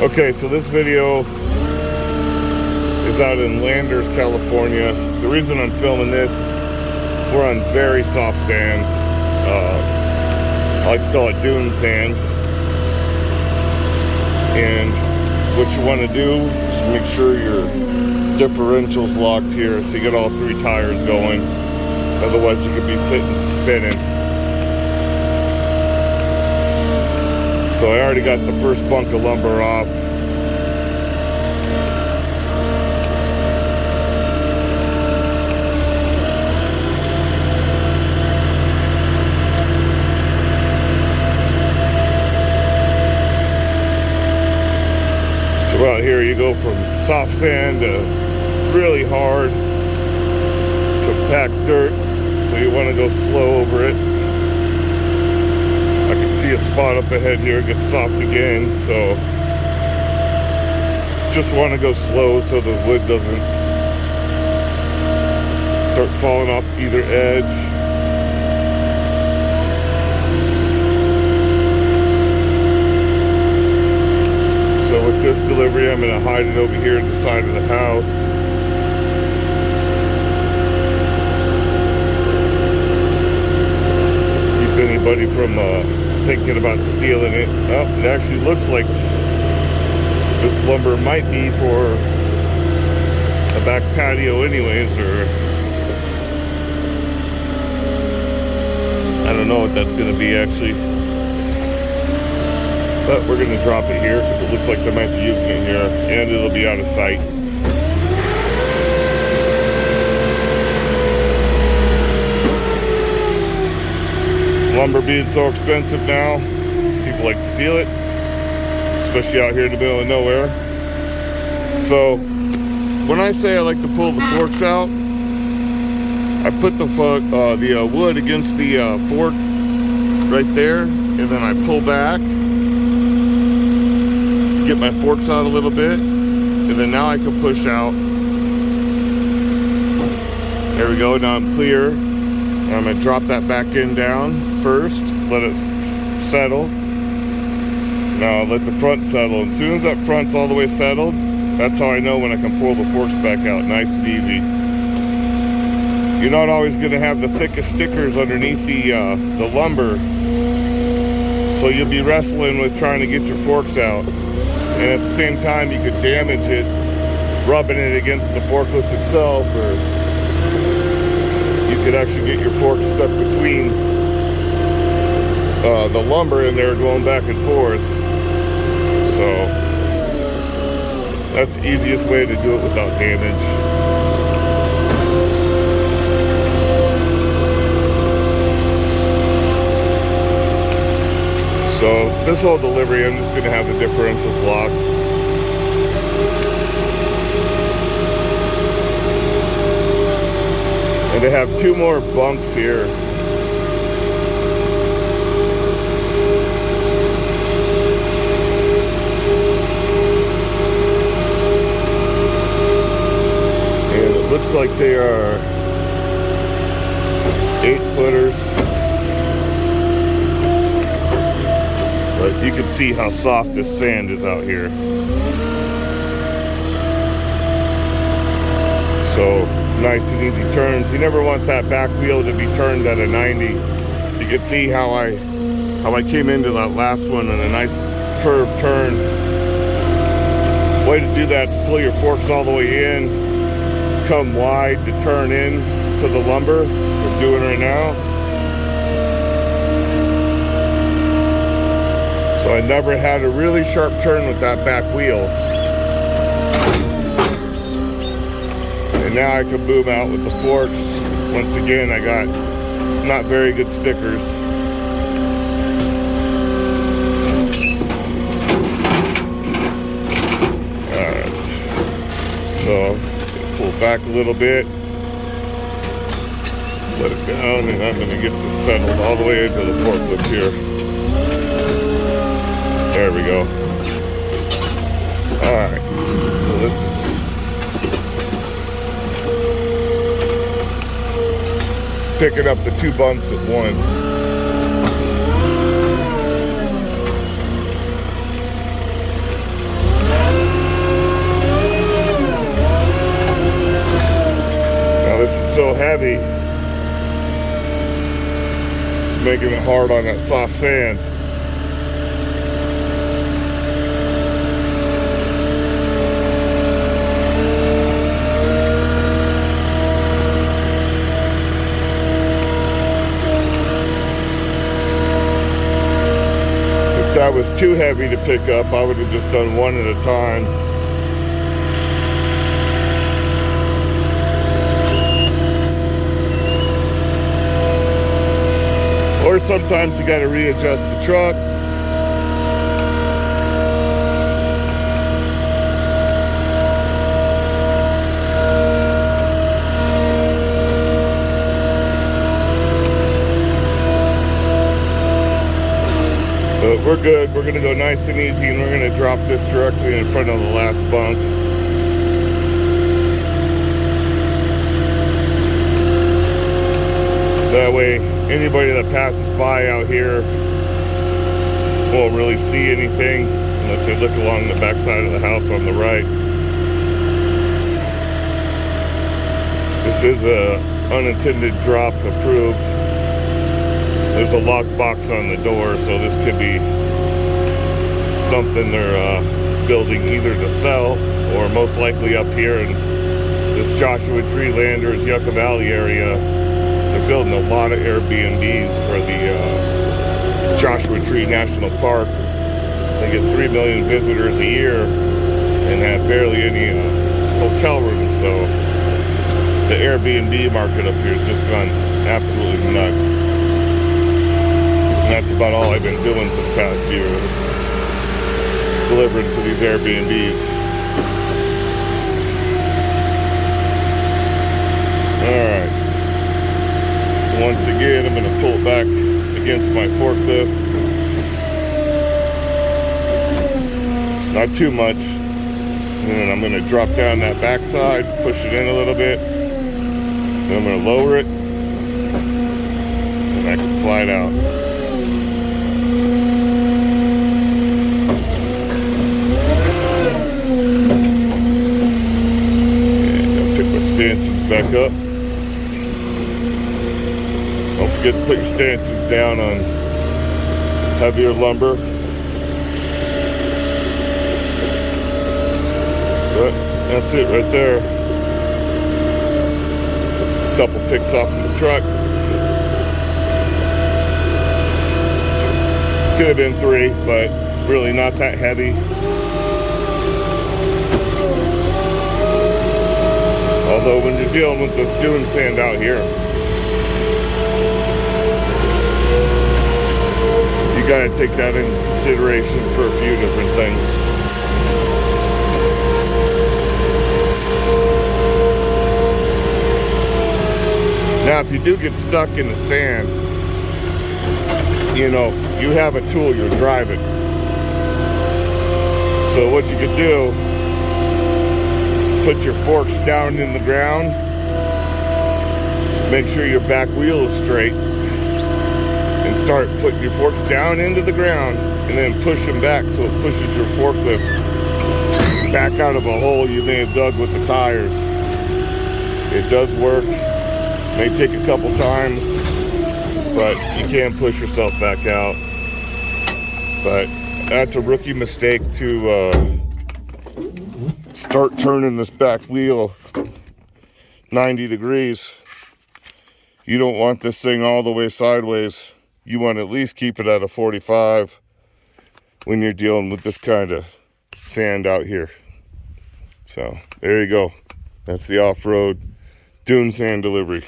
Okay, so this video is out in Landers, California. The reason I'm filming this is we're on very soft sand. I like to call it dune sand. And what you want to do is make sure your differential's locked here so you get all three tires going. Otherwise you could be sitting spinning. So I already got the first bunk of lumber off. So out here you go from soft sand to really hard compact dirt, so you want to go slow over it. I can see a spot up ahead here, it gets soft again, so just want to go slow so the wood doesn't start falling off either edge. So with this delivery, I'm going to hide it over here at the side of the house. Keep anybody from thinking about stealing it. Oh, it actually looks like this lumber might be for a back patio anyways, or I don't know what that's going to be actually. But we're going to drop it here because it looks like they might be using it here, and it'll be out of sight. Lumber being so expensive now, people like to steal it, especially out here in the middle of nowhere. So when I say I like to pull the forks out, I put the wood against the fork right there, and then I pull back, get my forks out a little bit, and then now I can push out. There we go, now I'm clear. I'm going to drop that back in down first, let it settle. Now I'll let the front settle. As soon as that front's all the way settled, that's how I know when I can pull the forks back out nice and easy. You're not always going to have the thickest stickers underneath the lumber, so you'll be wrestling with trying to get your forks out. And at the same time, you could damage it, rubbing it against the forklift itself, or you could actually get your fork stuck between the lumber in there going back and forth. So that's the easiest way to do it without damage. So this whole delivery, I'm just going to have the differentials locked. And they have two more bunks here. And it looks like they are 8-footers. But you can see how soft this sand is out here. So nice and easy turns. You never want that back wheel to be turned at a 90. You can see how I came into that last one in a nice curved turn. Way to do that is pull your forks all the way in, come wide to turn in to the lumber. We're doing right now. So I never had a really sharp turn with that back wheel. And now I can boom out with the forks. Once again, I got not very good stickers. Alright. So, pull back a little bit. Let it down, and I'm going to get this settled all the way into the forklift here. There we go. Alright, so this is picking up the two bunks at once. making it hard on that soft sand. If that was too heavy to pick up, I would have just done one at a time. Or sometimes you got to readjust the truck. But we're good. We're going to go nice and easy, and we're going to drop this directly in front of the last bunk. That way, anybody that passes by out here won't really see anything unless they look along the backside of the house on the right. This is a unintended drop approved. There's a lock box on the door, so this could be something they're building either to sell or most likely up here in this Joshua Tree Landers, Yucca Valley area. They're building a lot of Airbnbs for the Joshua Tree National Park. They get 3 million visitors a year and have barely any hotel rooms, so the Airbnb market up here has just gone absolutely nuts. And that's about all I've been doing for the past year, is delivering to these Airbnbs. Alright. Once again, I'm going to pull it back against my forklift. Not too much. And then I'm going to drop down that backside, push it in a little bit. Then I'm going to lower it. And I can slide out. And I'll pick my stanchions back up. Don't forget to put your stanchions down on heavier lumber. But that's it right there. A couple picks off the truck. Could have been 3, but really not that heavy. Although when you're dealing with this dune sand out here, you gotta take that into consideration for a few different things. Now, if you do get stuck in the sand, you know, you have a tool, you're driving. So what you could do, put your forks down in the ground, make sure your back wheel is straight, and start putting your forks down into the ground and then push them back so it pushes your forklift back out of a hole you may have dug with the tires. It does work. May take a couple times, but you can push yourself back out. But that's a rookie mistake to start turning this back wheel 90 degrees. You don't want this thing all the way sideways. You want to at least keep it at a 45 when you're dealing with this kind of sand out here. So there you go. That's the off-road dune sand delivery.